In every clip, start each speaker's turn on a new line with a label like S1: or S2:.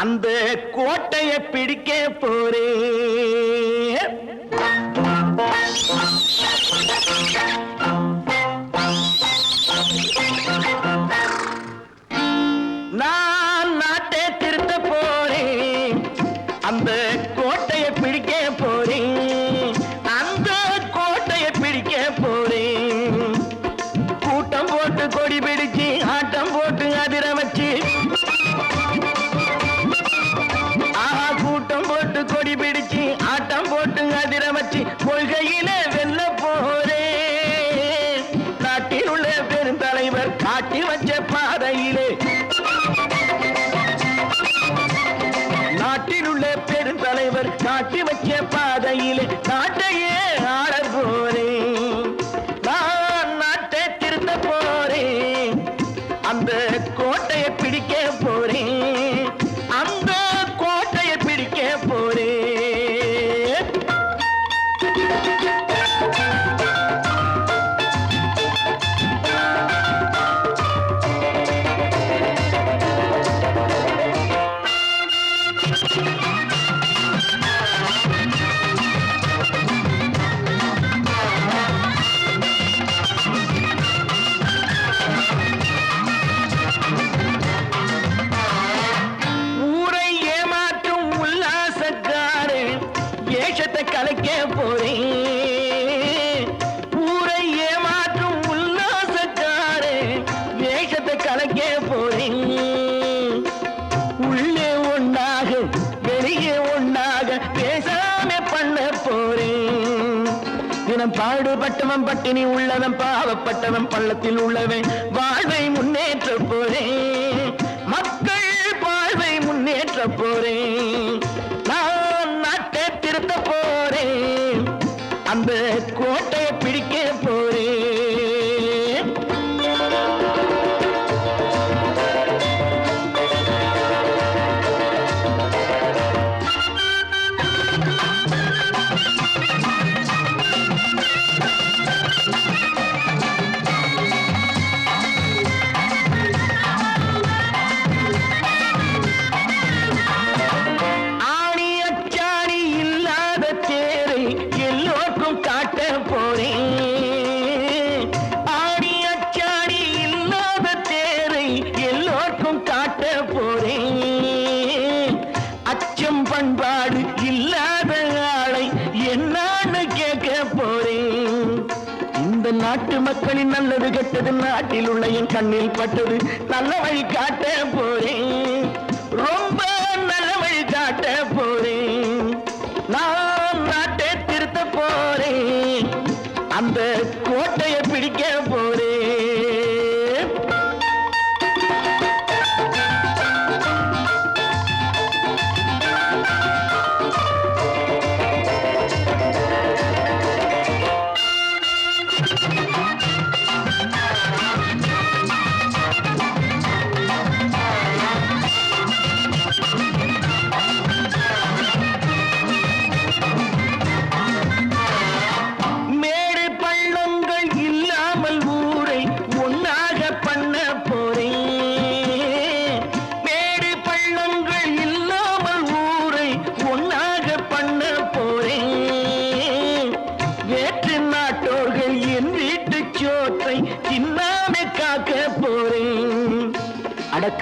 S1: அந்த கோட்டையை பிடிக்க போறேன். நான் நாட்டை திருத்த போறேன். அந்த கோட்டையை பிடிக்க போறேன். அந்த கோட்டையை பிடிக்க போறேன். கூட்டம் போட்டு கொடி பிடிச்சு ஆட்டம் போட்டு அதிர வச்சு கூட்டம் போட்டு கொடி பிடிச்சு ஆட்டம் போட்டு அதிர வச்சு கொள்கையில வெல்ல போறேன். நாட்டில் உள்ள பெருந்தலைவர் காட்டி வச்ச பாதையிலே நாட்டில் உள்ள பெருந்தலைவர் காட்டி வச்ச பாதையிலே நாட்டையே ஆள போறேன். நான் நாட்டை திருத்த போறேன். அந்த கோட்டையை பிடிக்க போறேன். அந்த கோட்டையை பிடிக்க போறேன். கலைக்க போறேன். ஊரை ஏமாற்றும் உல்லாசக்காரே வேஷத்தை கலைக்க போறேன். உள்ளே ஒன்னாக வெளியே ஒன்னாக பேசாம பண்ண போறேன். தினம் பாடுபட்டவன் பட்டினி உள்ளவன் பாவப்பட்டவன் பள்ளத்தில் உள்ளவன் வாழ்வை முன்னேற்ற போறேன். மக்கள் வாழ்வை முன்னேற்ற போறேன். நான் நாட்டை திருத்த போறேன். அந்த கோட்டையை பிடிக்க போறேன். பண்பாடு இல்லாத ஆளை என்னான்னு கேட்க போறேன். இந்த நாட்டு மக்களின் நல்லது கெட்டது நாட்டில் உள்ள என் கண்ணில் பட்டது நல்ல வழி காட்ட போறேன். ரொம்ப நல்ல வழி காட்ட போறேன். நான் நாட்டை திருத்த போறேன். அந்த கோட்டையை பிடிக்க போறேன்.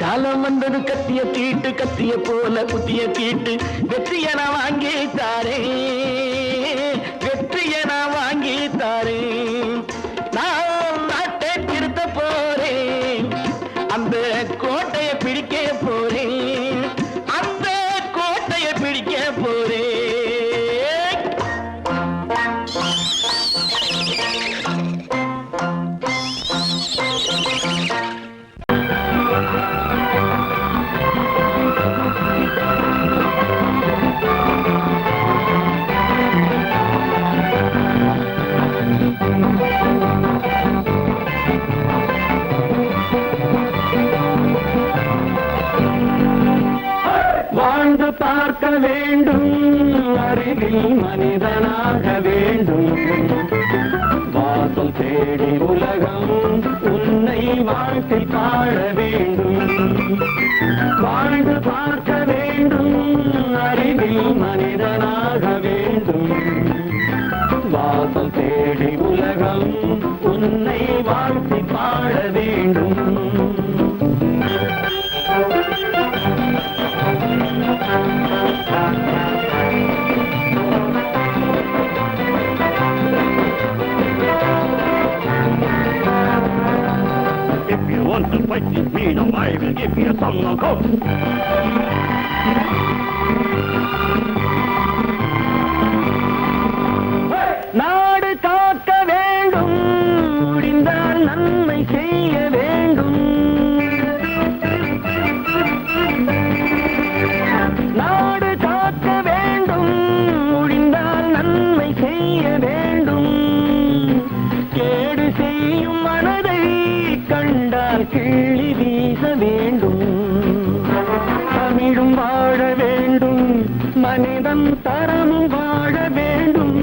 S1: காலம் வந்தது கத்திய தீட்டு கத்திய போல குத்திய தீட்டு வெற்றியை நான் வாங்கி தாரேன். வெற்றியை நான் வாங்கி தாரேன். நான் நாட்டை திருத்த போறேன். அந்த கோட்டையை பிடிக்க போறேன். அந்த கோட்டையை பிடிக்க போறேன். வாழ்ந்து பார்க்க வேண்டும். அறிவில் மனிதனாக வேண்டும். வாசல் தேடி உலகம் உன்னை வாழ்க்கை பாட வேண்டும். வாழ்ந்து பார்க்க வேண்டும்.
S2: வேண்டும், அறிவில் மனிதனாக வேண்டும். வாசல் தேடி உலகம் உன்னை வாழ்த்தி பாட வேண்டும்.
S3: If you want to fight with me, now I will give you a song of hope.
S2: நாடு காக்க வேண்டும், முடிந்தால் நன்மை செய்ய வேண்டும். நாடு காக்க வேண்டும், முடிந்தால் நன்மை செய்ய வேண்டும். கேடு செய்யும் மனதை கண்டால் கிள்ளி வீச வேண்டும். தமிழும் வாழ வேண்டும், மனிதன் தரமும் வாழ வேண்டும்.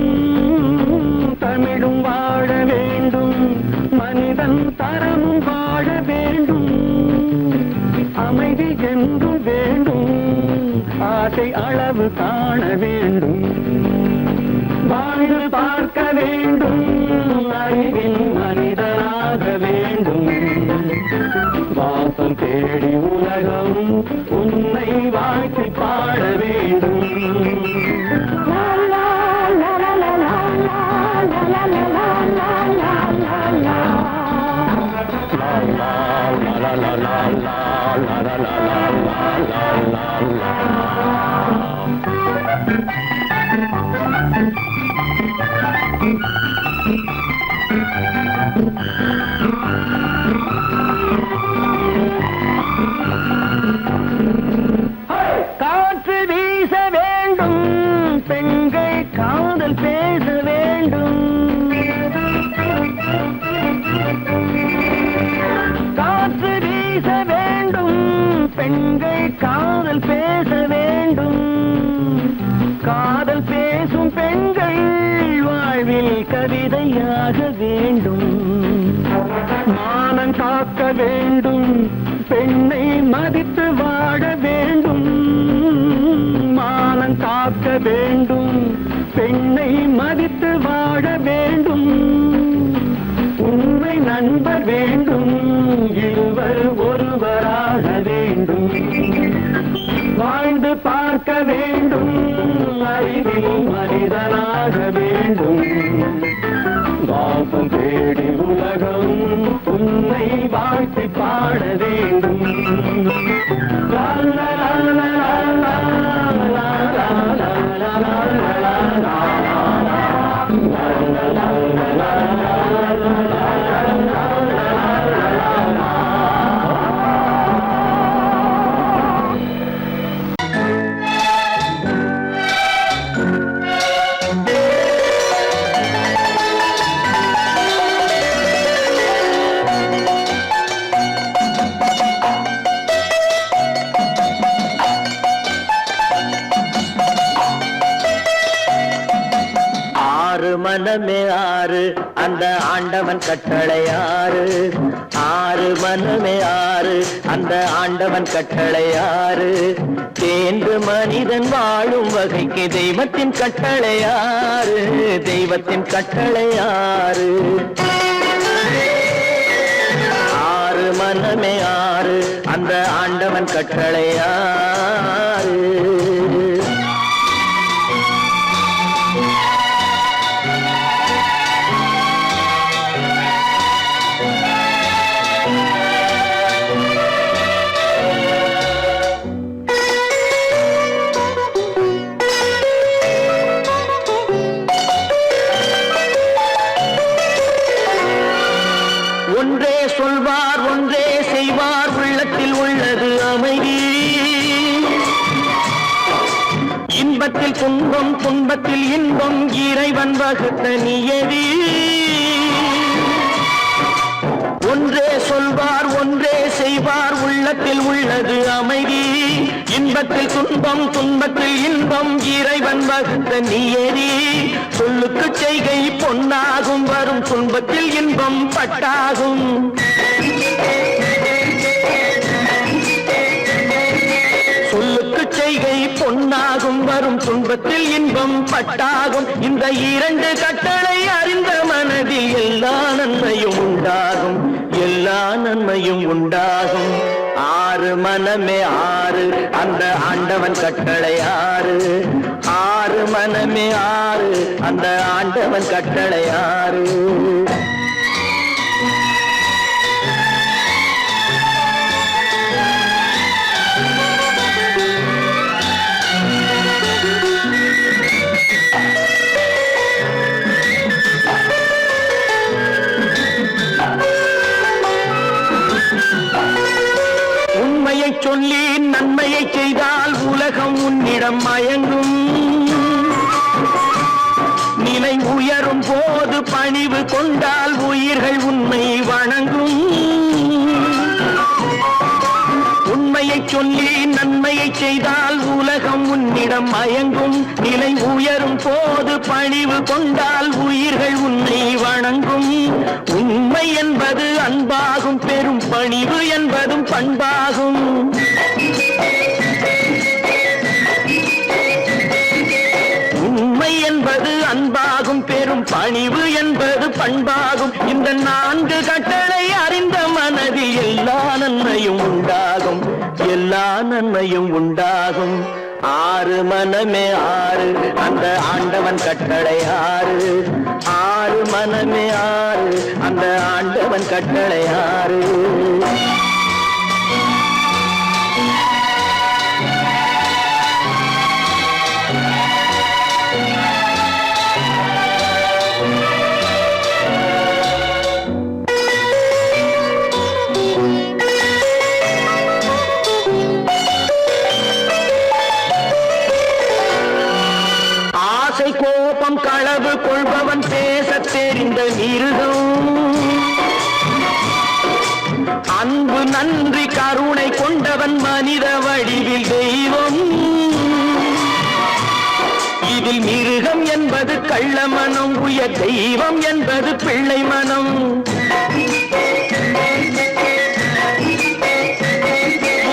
S2: தமிழும் வாழ வேண்டும், மனிதன் தரமும் வாழ வேண்டும். அமைதி என்றும் வேண்டும், ஆசை அளவு காண வேண்டும். வாழ்ந்து பார்க்க வேண்டும், அறிவின் மனிதனாக வேண்டும். வாசம் தேடி உலகம் உன்னை வாழ்த்தி பாட வேண்டும். காற்று வீச வேண்டும், பெண்கள் காதல் பேச வேண்டும். காற்று வீச வேண்டும், பெண்கள் காதல் பேச வேண்டும். காதல் பேசும் பெண்கள் வாழ்வில் கவிதையாக வேண்டும். மானம் காக்க வேண்டும், பெண்ணை மதித்து வாழ வேண்டும். மானம் காக்க வேண்டும், பெண்ணை மதித்து வாழ வேண்டும். உண்மை நண்பர் வேண்டும், இருவர் ஒருவராக வேண்டும். வாழ்ந்து பார்க்க வேண்டும், அறிவில் மனிதனாக வேண்டும். வாசம் தேடி உலகம் உன்னை வாழ்த்தி பாட வேண்டும். லா லா லா லா லா லா லா லா லா லா லா. மனமே ஆறு, அந்த ஆண்டவன் கட்டளை ஆறு. ஆறு மனமே ஆறு, அந்த ஆண்டவன் கட்டளை ஆறு. தேர்ந்து மனிதன் வாழும் வகைக்கு தெய்வத்தின் கட்டளை ஆறு. தெய்வத்தின் கட்டளை ஆறு. ஆறு மனமே ஆறு, அந்த ஆண்டவன் கட்டளை ஆறு. ஒன்றே சொல்வார், ஒன்றே செய்வார், உள்ளத்தில் உள்ளது அமைதி. இன்பத்தில் துன்பம், துன்பத்தில் இன்பம், இறைவன் வகுத்த நியதி. ஒன்றே சொல்வார், ஒன்றே செய்வார், உள்ளத்தில் உள்ளது அமைதி. இன்பத்தில் துன்பம், துன்பத்தில் இன்பம், இறைவன் வகுத்த நியதி. சொல்லுக்கு செய்கை பொன்னாகும், வரும் துன்பத்தில் இன்பம் பட்டாகும். சொல்லுக்கு செய்கை
S1: வரும் துன்பத்தில் இன்பம் பட்டாகும் இந்த இரண்டு கட்டளை அறிந்த மனதில் எல்லா நன்மையும் உண்டாகும் எல்லா நன்மையும் உண்டாகும் ஆறு மனமே ஆறு அந்த ஆண்டவன் கட்டளை ஆறு ஆறு மனமே ஆறு அந்த ஆண்டவன் கட்டளை ஆறு சொல்லி நன்மையை செய்தால் உலகம் உன்னிடம் மயங்கும் நிலை உயரும் போது பணிவு கொண்டால் உயிர்கள் உன்னை வணங்கும் உண்மையை சொல்லி நன்மையை செய்தால் உலகம் உன்னிடம் மயங்கும் நிலை உயரும் போது பணிவு கொண்டால் உயிர்கள் உன்னை வணங்கும் உண்மை என்பது அன்பாகும் பெரும் பணிவு என்பதும் பண்பாகும் உண்மை என்பது அன்பாகும் பெரும் பணிவு என்பது பண்பாகும் இந்த நான்கு கட்டளை அறிந்த மனதில் எல்லா நன்மையும் உண்டாகும் எல்லா நன்மையும் உண்டாகும் ஆறு மனமே ஆறு அந்த ஆண்டவன் கட்டளை ஆறு ஆறு மனமே ஆறு அந்த ஆண்டவன் கட்டளை ஆறு கோபம் களவு கொள்பவன் பேச தெரிந்த மிருகம் அன்பு நன்றி கருணை கொண்டவன் மனித வடிவில் தெய்வம் இதில் மிருகம் என்பது கள்ள மனம் உயர் தெய்வம் என்பது பிள்ளை மனம்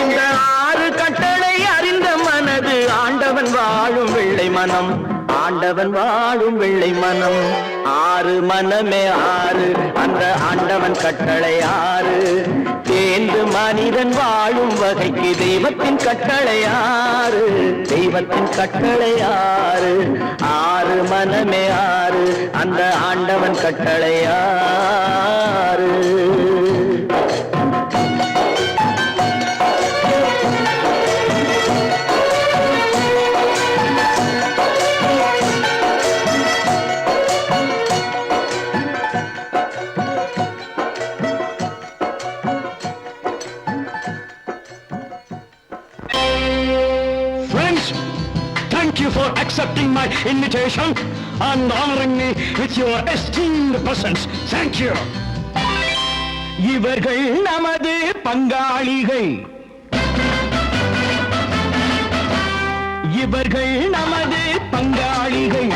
S1: இந்த ஆறு கட்டளை அறிந்த மனது ஆண்டவன் வாழும் வெள்ளை மனம் ஆண்டவன் வாழும் வெள்ளை மனம் ஆறு மனமே ஆறு அந்த ஆண்டவன் கட்டளை ஆறு தேர்ந்து மனிதன் வாழும் வகைக்கு தெய்வத்தின் கட்டளை ஆறு தெய்வத்தின் கட்டளை ஆறு ஆறு மனமே ஆறு அந்த ஆண்டவன் கட்டளை ஆறு
S3: Thank you for accepting my invitation and honoring me with your esteemed presence. Thank you.
S1: இவர்கள் நமது பங்காளிகள் இவர்கள் நமது பங்காளிகள்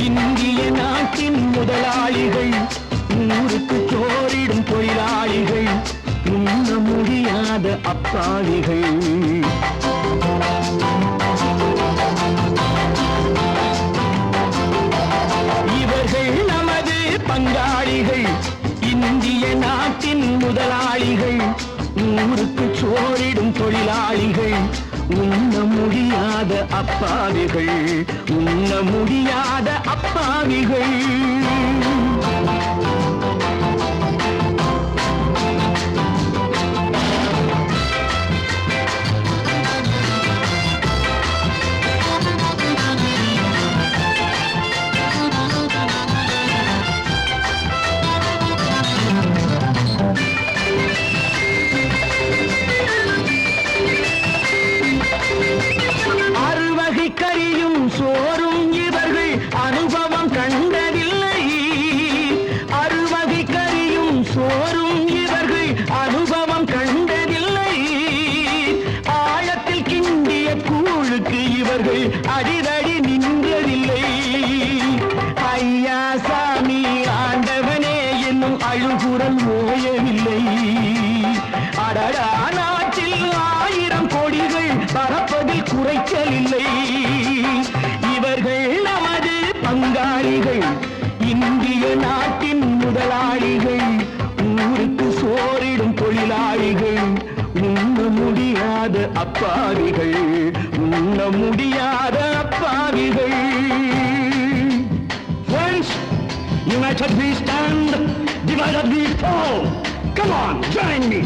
S1: இந்திய நாட்டின் முதலாளிகள் ஊருக்கு சோறிடும் தொழிலாளிகள் உண்ண முடியாத அப்பாவிகள் இவர்கள் நமது பங்காளிகள் இந்திய நாட்டின் முதலாளிகள் ஊருக்கு சோறிடும் தொழிலாளிகள் உண்ண முடியாத அப்பாவிகள் உண்ண முடியாத அப்பாவிகள் கரியும் சோறும் இவர்கள் அனுபவம் கண்டதில்லை அறுவகை கரியும் சோறும் இவர்கள் அனுபவம் கண்டதில்லை ஆழத்தில் கிண்டிய கூழுக்கு இவர்கள் அடிதடி நின்றதில்லை ஐயா சாமி ஆண்டவனே என்னும் அழுகுரல் ஓயவில்லை அடடா நாட்டில் 1000 கோடிகள் பறப்பதில் குறைச்சல் இல்லை இந்திய நாட்டின் முதலாளிகள், ஊருக்கு சோறிடும் தொழிலாளிகள், உண்ண முடியாத அப்பாவிகள், உண்ண முடியாத அப்பாவிகள்.
S3: Friends, united we stand, divided we fall. Come on, join me.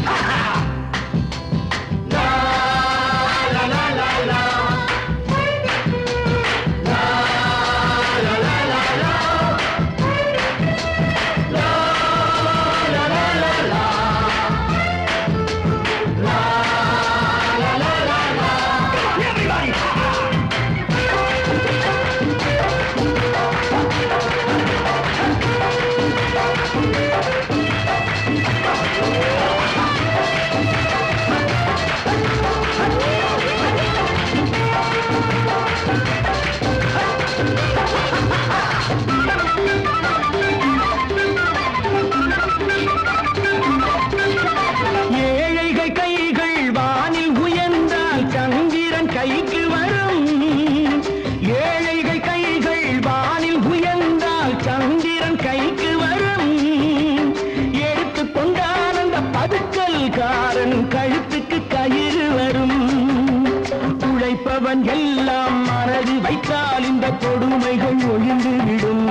S1: கழுத்துக்கு கயிறு வரும். உழைப்பவன் எல்லாம் மனது வைத்தால் இந்த கொடுமைகள் ஒழிந்துவிடும்.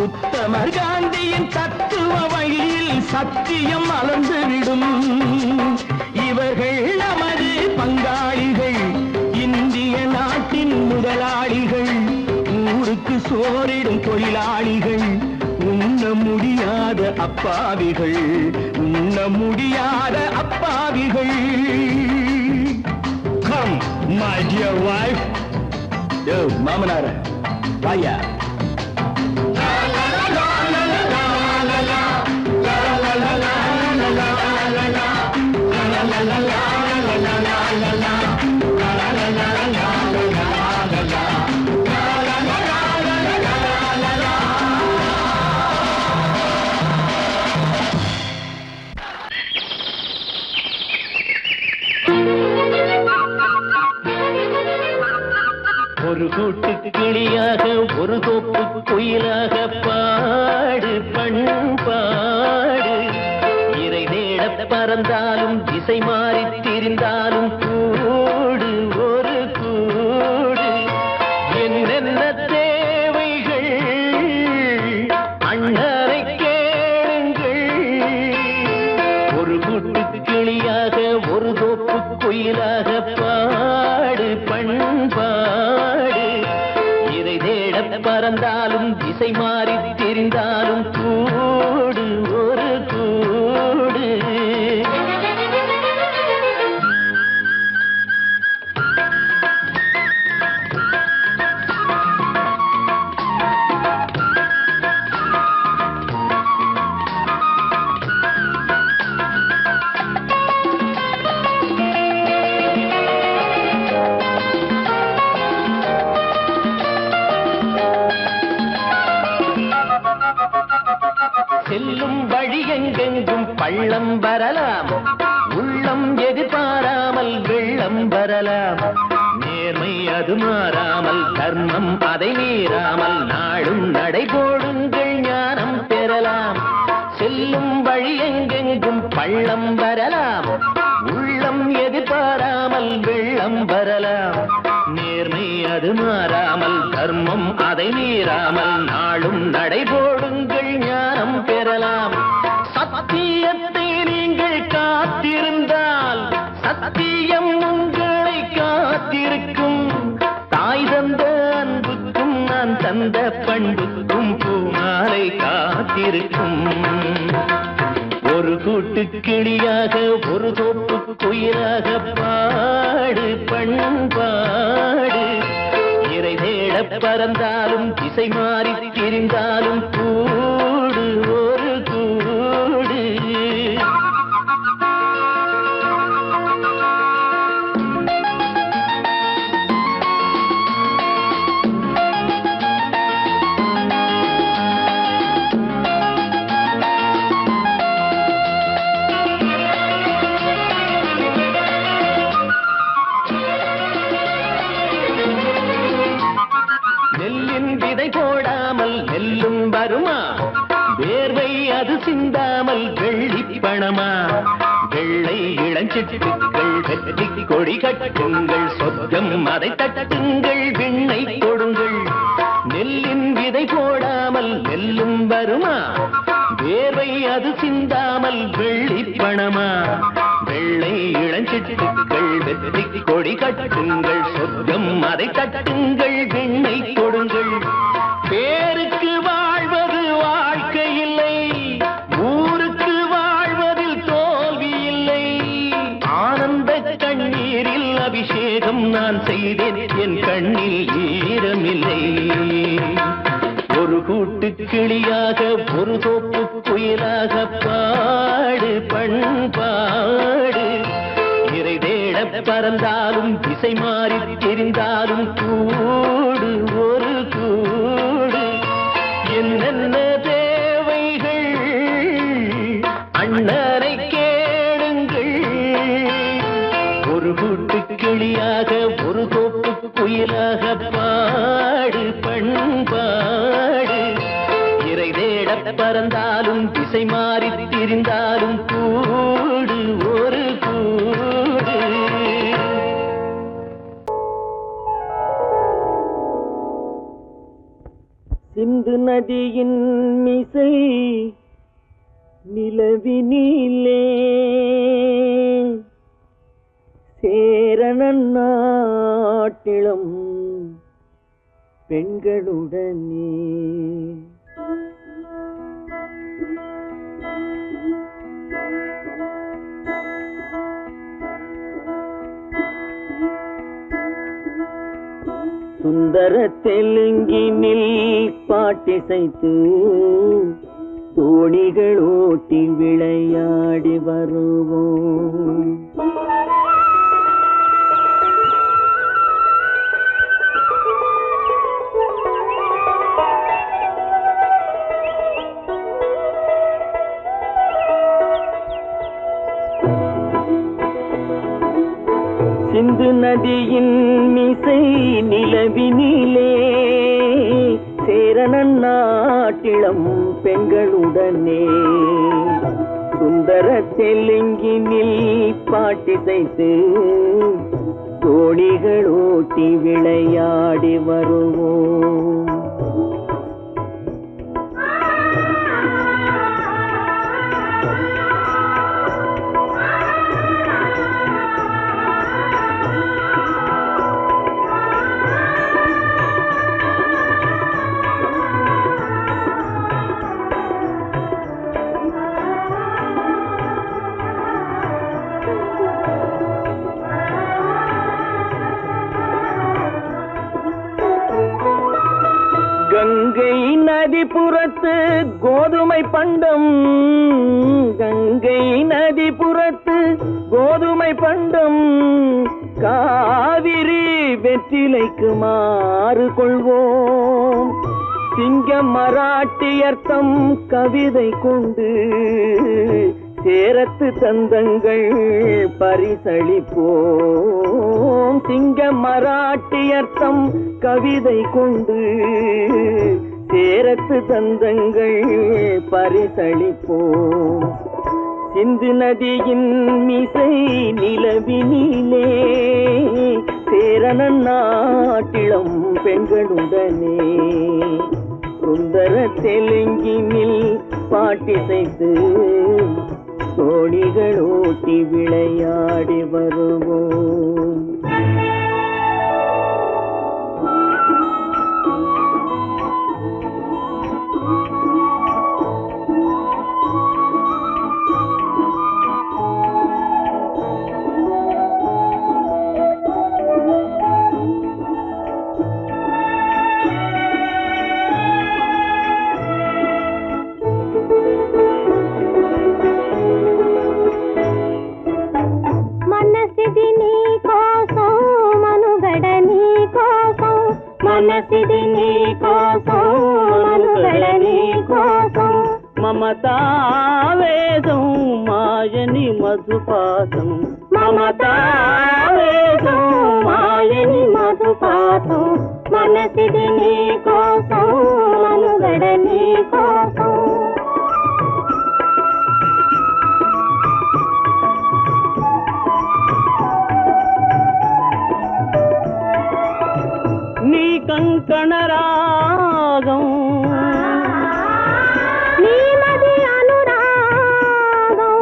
S1: உத்தமர் காந்தியின் தத்துவ வழியில் சத்தியம் மலர்ந்துவிடும். இவர்கள் நமது பங்காளிகள், இந்திய நாட்டின் முதலாளிகள், ஊருக்கு சோறிடும் தொழிலாளிகள், உண்ண முடியாத அப்பாவிகள், உண்ண முடியாத அப்பாவிகள்.
S3: Come, my dear wife.
S1: யோ மாமனார வாயா. ஒரு கூட்டு கிளியாக ஒரு தோப்பு குயிலாக பாடு பண்பாடு. இறை தேட பறந்தாலும் திசை மாறி திரிந்தாலும் கூடு ஒரு கூடு. என்னென்ன தேவைகள் அண்ணரை கேளுங்கள். ஒரு கூட்டு கிளியாக ஒரு தோப்பு குயிலாக பாடு பண்பாடு. இதை தேட பறந்தாலும் திசை மாறி தெரிந்தாலும் கூடு ஒரு கூடு. செல்லும் வழி எங்கெங்கும் பள்ளம் வரலாம், உள்ளம் எதிர்பாராமல் வெள்ளம் வரலாம். நேர்மை அது மாறாமல், தர்மம் அதை மீறாமல், நாளும் நடைபோடுங்கள் ஞானம் பெறலாம். செல்லும் வழி எங்கெங்கும் பள்ளம் வரலாம், உள்ளம் எதிர்பாராமல் வெள்ளம் வரலாம். நேர்மை அது மாறாமல், தர்மம் அதை மீறாமல், நாளும் நடைபோடுங்கள் ஞானம் பெறலாம். சத்தியத்தை நீங்கள் காத்திருந்தால் சத்தியம் உங்களை காத்திருக்கும். தாய் தந்த அன்புக்கும் நான் தந்த பண்புக்கும் பூமாலை காத்திருக்கும். ஒரு கூட்டு கிளியாக ஒரு தோப்பு குயிலாக பாடு பண்பாடு. இறை தேட பறந்தாலும் திசை மாறி திரிந்தாலும் கூடு ஒரு கூடு. நெல்லின் விதை போடாமல் நெல்லும் வருமா வேர்வை அது சிந்தாமல் வெள்ளி பணமா வெள்ளை இளஞ்சிட்டுக்கள் வெற்றி கொடி கட்டுங்கள் சொர்க்கம் அதை தட்டுங்கள் விண்ணை கொடுங்கள் நெல்லின் விதை போடாமல் நெல்லும் வருமா வேர்வை அது சிந்தாமல் வெள்ளி பணமா வெள்ளை இளஞ்சிட்டுக்கள் வெற்றி கொடி கட்டுங்கள் சொர்க்கம் அதை தட்டுங்கள் விண்ணை கொடுங்கள் பேருக்கு வாழ்வது வாழ்க்கை இல்லை ஊருக்கு வாழ்வதில் தோல்வி இல்லை ஆனந்த கண்ணீரில் அபிஷேகம் நான் செய்தேன் என் கண்ணில் ஈரமில்லை ஒரு கூட்டு கிளியாக ஒரு தோப்பு குயிலாக பாடு பண்பாடு இறை தேட பறந்தாலும் திசை மாறி தெரிந்தாலும் கூடு ஒரு கூடு என்னென்ன தேவைகள் அண்ணனை கேளுங்கள் ஒரு கூட்டு கிளியாக ஒரு தோப்பு குயிலாக பாடு பண்பாடு இறை தேட பறந்தாலும் திசை மாறி திரிந்தாலும் கூடு ஒரு கூடு சிந்து நதியின் மிசை நிலவினிலே சேரணன் நாட்டிளம் பெண்களுடனே சுந்தர தெலுங்கினில் பாட்டிசைத்து தோணிகள் ஓட்டி விளையாடி வருவோம் சிந்து நதியின் மிசை நிலவினிலே சேரணன் நாட்டிளம் பெண்களுடனே சுந்தர தெலுங்கினில் பாட்டிசைத்து தோணிகள் ஓட்டி விளையாடி வருவோம் கங்கை நதிபுறத்து கோதுமை பண்டம் கங்கை நதிபுறத்து கோதுமை பண்டம் காவிரி வெற்றிலைக்கு மாறு கொள்வோம் சிங்க மராட்டியர்த்தம் கவிதை கொண்டு சேரத்து தந்தங்கள் பரிசளிப்போம் சிங்க மராட்டியர்த்தம் கவிதை கொண்டு சேரத்து தந்தங்கள் பரிசளிப்போம் சிந்து நதியின் மிசை நிலவினிலே சேரணன் நாட்டிளம் பெண்களுடனே சுந்தர தெலுங்கினில் பாட்டிசைத்து தோணிகள் ஓட்டி விளையாடி வருவோம் మనసిది నీ కోసం మనుగడ నీ కోసం మమతావేదం మాయని మధుపాసం మమతావేదం మాయని మధుపాసం మనసిది నీ కోసం
S4: మనుగడ నీ కోసం
S2: నీ కంకణ రాగం
S4: నీలది అనురాగం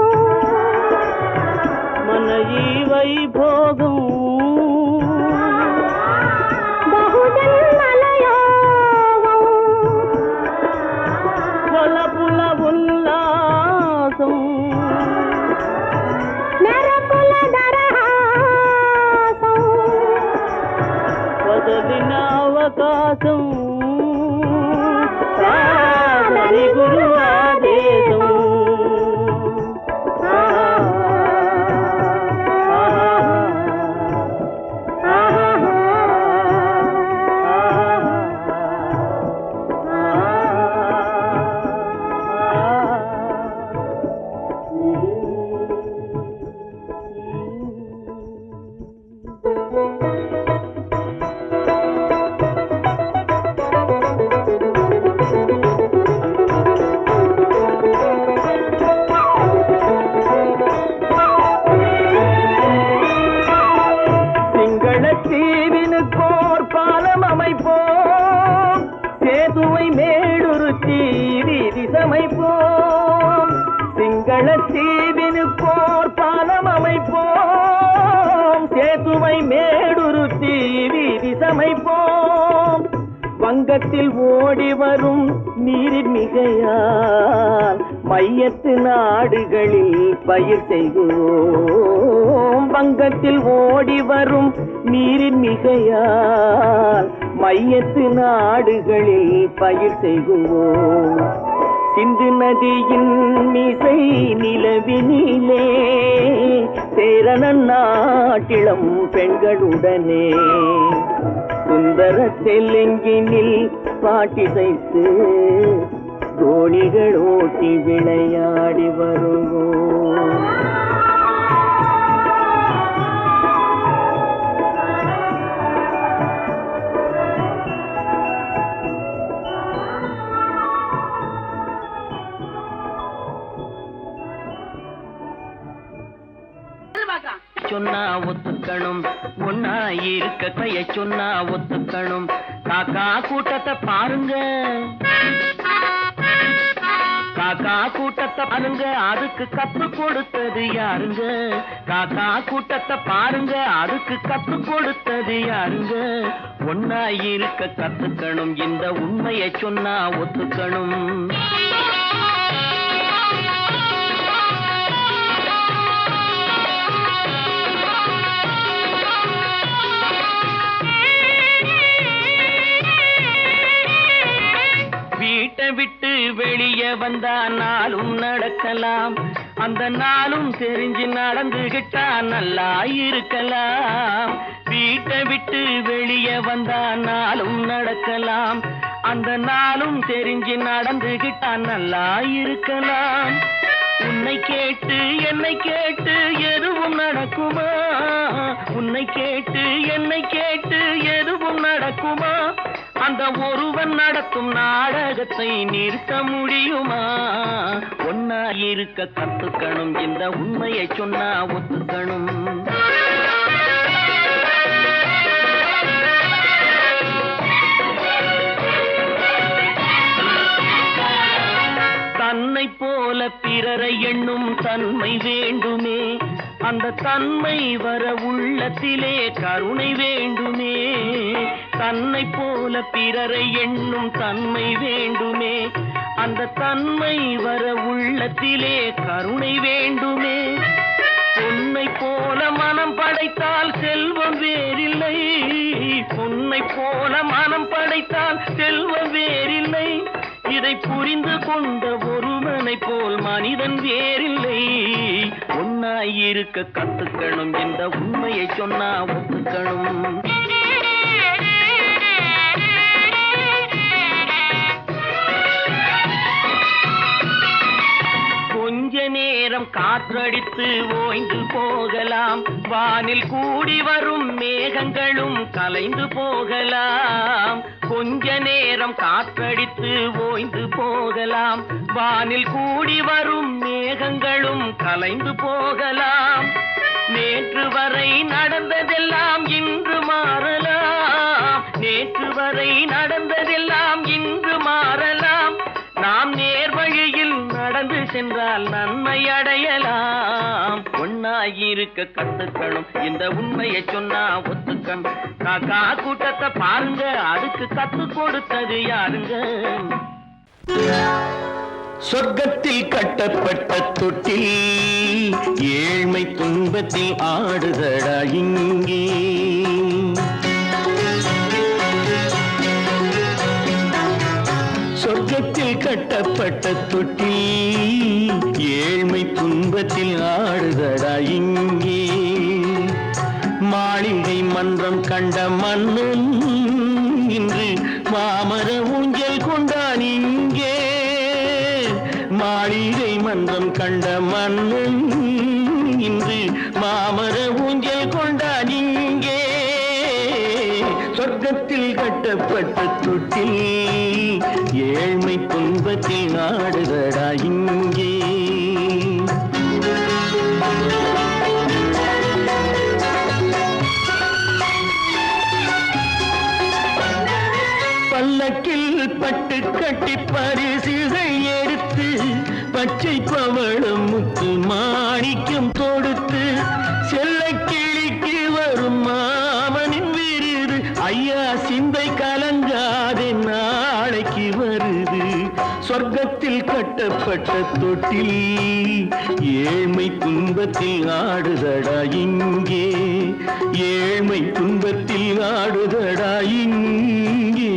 S2: మన ఈ వైభోగం
S4: బహుజన్మల యోగం
S2: కొలపుల ఉల్లాసం
S4: మెరపుల దరహాసం
S2: వదలిన అవకాశం సాధని గురు ఆదేశం தீவினுக்கோர் பாலம் அமைப்போம் சேதுவை மேடுருத்தி வீதி சமைப்போம் சிங்கள தீவினுக்கோர் பாலம் அமைப்போம் சேதுவை மேடுருத்தி வீதி சமைப்போம் வங்கத்தில் ஓடி வரும் நீரின் மிகையால் மையத்து நாடுகளில் பயிர் செய்வோம் வங்கத்தில் ஓடி வரும் நீரின் மிகையால் மையத்து நாடுகளில் பயிர் செய்வோம் சிந்து நதியின் மிசை நிலவினிலே சேரணன் நாட்டிளம் பெண்களுடனே சுந்தர தெலுங்கினில் பாட்டிசைத்து தோணிகள் ஓட்டி விளையாடி வருவோம் சொன்னா ஒத்துக்கணும் ஒன்னா இருக்க கைய சொன்னா ஒத்துக்கணும் காக்கா கூட்டத்தை பாருங்க காக்கா கூட்டத்தை பாருங்க அதுக்கு கத்து கொடுத்தது யாருங்க காக்கா கூட்டத்தை பாருங்க அதுக்கு கத்து கொடுத்தது யாருங்க ஒன்னா இருக்க கத்துக்கணும் இந்த உண்மையை சொன்னா ஒத்துக்கணும் வீட்டை விட்டு வெளியே வந்தா நாளும் நடக்கலாம் அந்த நாளும் தெரிஞ்சு நடந்துகிட்டா நல்லா இருக்கலாம் வீட்டை விட்டு வெளியே வந்தா நாளும் நடக்கலாம் அந்த நாளும் தெரிஞ்சு நடந்துகிட்டா நல்லா இருக்கலாம் உன்னை கேட்டு என்னை கேட்டு எதுவும் நடக்குமா உன்னை கேட்டு என்னை கேட்டு எதுவும் நடக்குமா அந்த ஒருவன் நடத்தும் நாடகத்தை நிறுத்த முடியுமா ஒன்னா இருக்க கத்துக்கணும் இந்த உண்மையை சொன்னா ஒத்துக்கணும் தன்னை போல பிறரை எண்ணும் தன்மை வேண்டுமே அந்த தன்மை வர உள்ளத்திலே கருணை வேண்டுமே தன்னை போல பிறரை எண்ணும் தன்மை வேண்டுமே அந்த தன்மை வர உள்ளத்திலே கருணை வேண்டுமே பொன்னை போல மனம் படைத்தால் செல்வம் வேறில்லை பொன்னை போல மனம் படைத்தால் செல்வம் வேறில்லை இதை புரிந்து கொண்ட ஒருவனை போல் மனிதன் வேறில்லை ஒன்னாய் இருக்க கத்துக்கணும் இந்த உண்மையை சொன்னா ஒத்துக்கணும் கொஞ்ச நேரம் காற்றடித்து ஓய்ந்து போகலாம் வானில் கூடி வரும் மேகங்களும் கலைந்து போகலாம் கொஞ்ச நேரம்
S1: நேரம் காற்றடித்து ஓய்ந்து போகலாம், வானில் கூடி வரும் மேகங்களும் கலைந்து போகலாம். நேற்று வரை நடந்ததெல்லாம் இன்று மாறலாம், நேற்று வரை நடந்ததெல்லாம் இன்று மாறலாம். நாம் நேர் வழியில் நடந்து சென்றால் நன்மை அடையலாம். ஒன்னாயிருக்க கத்துக்கணும், இந்த உண்மையை சொன்னா ஒத்துக்கணும். காக்கா கூட்டத்தை பாருங்க, அதுக்கு கத்து கொடுத்தது யாருங்க?
S3: சொர்க்கத்தில் கட்டப்பட்ட தொட்டில் ஏழ்மை துன்பத்தில் ஆடுதடா இங்கே. சொர்க்கத்தில் கட்டப்பட்ட தொட்டில் ஏழ்மை துன்பத்தில் ஆடுதடா இங்கே. மாளிகை மன்றம் கண்ட மன்னன் இன்று மாமர ஊஞ்சல் கொண்டான் இங்கே. மாளிகை மன்றம் கண்ட மன்னன் இன்று மாமர ஊஞ்சல் கொண்டான் இங்கே. சொர்க்கத்தில் கட்டப்பட்ட தொட்டில் ஏழ்மை துன்பத்தில் ஆடுதடா இங்கே. பல்லக்கில் பட்டு கட்டி பரிசுகள் எடுத்து பச்சை பவளம் முத்து மாணிக்கம் தொடுத்து செல்ல கிளிக்கு வரும் மாமனின் விருது. ஐயா சிந்தை கலங்காதே நாளைக்கு வருது. சொர்க்கத்தில் கட்டப்பட்ட தொட்டில் ஏழ்மை துன்பத்தில் ஆடுதடா இங்கே. ஏழ்மை துன்பத்தில் ஆடுதடா இங்கே.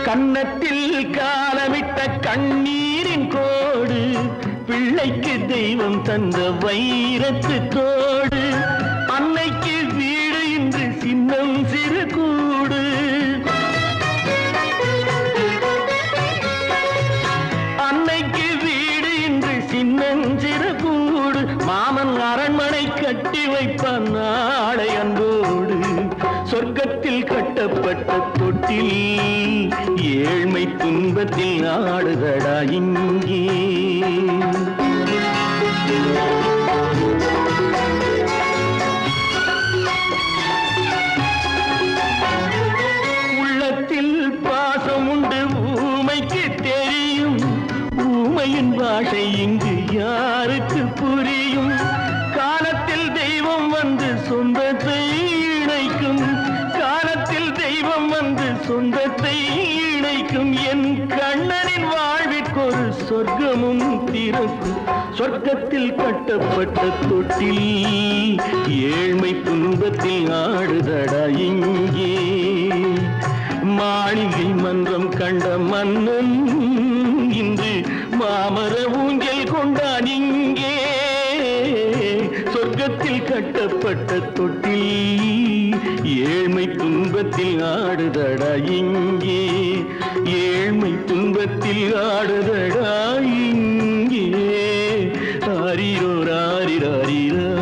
S3: கன்னத்தில் காலமிட்ட கண்ணீரின் கோடு, பிள்ளைக்கு தெய்வம் தந்த வைரத்து தோடு. அன்னைக்கு வீடு இன்று சின்னம் சிறு கூடு. அன்னைக்கு வீடு இன்று சின்னம் சிறு கூடு. மாமன் அரண்மனை கட்டி வைப்பான் நாளை அன்போடு. சொர்க்கத்தில் கட்டப்பட்ட தொட்டில் ஏழ்மை துன்பத்தில் ஆடுதடா இங்கே. உள்ளத்தில் பாசம் உண்டு ஊமைக்கு தெரியும், ஊமையின் பாஷை இங்கு யாருக்கு புரியும்? காலத்தில் தெய்வம் வந்து சொந்தத்தை இணைக்கும், காலத்தில் தெய்வம் வந்து சொந்தத்தை இணைக்கும். என் கண்ணனின் வாழ்விற்கொரு சொர்க்கமும் திறக்கும். சொர்க்கத்தில் கட்டப்பட்ட தொட்டில் ஏழ்மை துன்பத்தில் ஆடுதடா இங்கே. மாளிகை மன்றம் கண்ட மன்னன் இன்று மாமர ஊஞ்சல் கொண்டான் இங்கே. சொர்க்கத்தில் கட்டப்பட்ட தொட்டில் ஏழ்மை துன்பத்தில் ஆடுதடா இங்கே. ஏழ்மை துன்பத்தில் ஆடுதடா இங்கே. ஆரிரோ ராரிராரிரா.